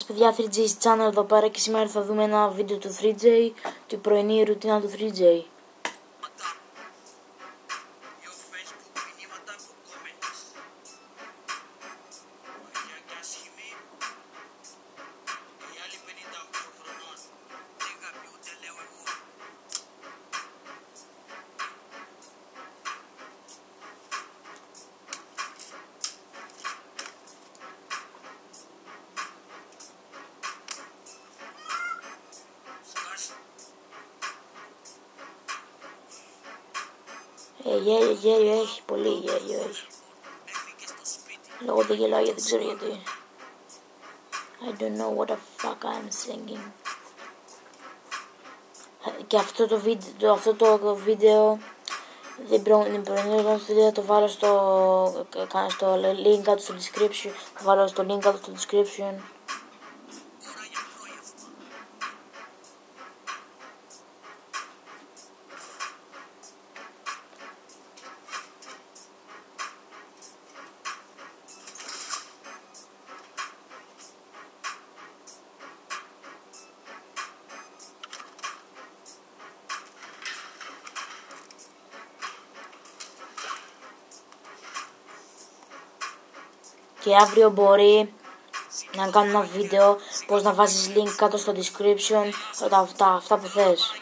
παιδιά, 3J channel εδώ πέρα και σήμερα θα δούμε ένα βίντεο του 3J, την πρωινή ρουτίνα του 3J. Γέλιο έχει, πολύ γέλιο έχει. Λόγω δεν γελάω γιατί δεν ξέρω γιατί. I don't know what the fuck I'm singing. Και αυτό το βίντεο την πρωινή βίντεο θα το βάλω στο link κάτω στο description. Θα βάλω στο link κάτω στο description. Και αύριο μπορεί να κάνω ένα βίντεο πώς να βάζεις link κάτω στο description αυτά που θες.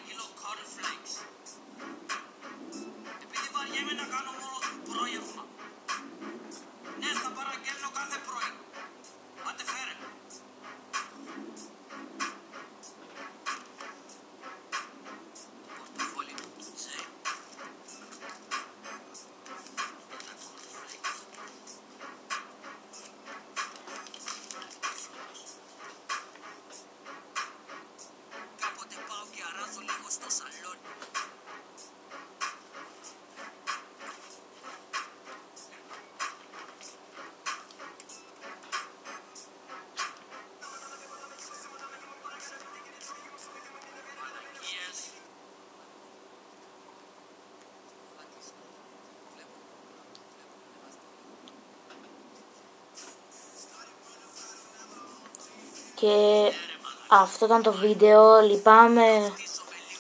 Και αυτό ήταν το βίντεο.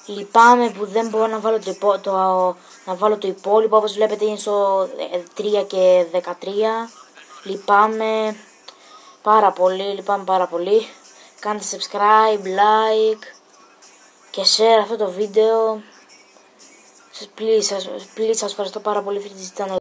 Λυπάμαι που δεν μπορώ να βάλω το υπόλοιπο. Όπως βλέπετε είναι στο 3 και 13. Λυπάμαι πάρα πολύ. Κάντε subscribe, like και share αυτό το βίντεο. Please, σας ευχαριστώ πάρα πολύ, 3J channel.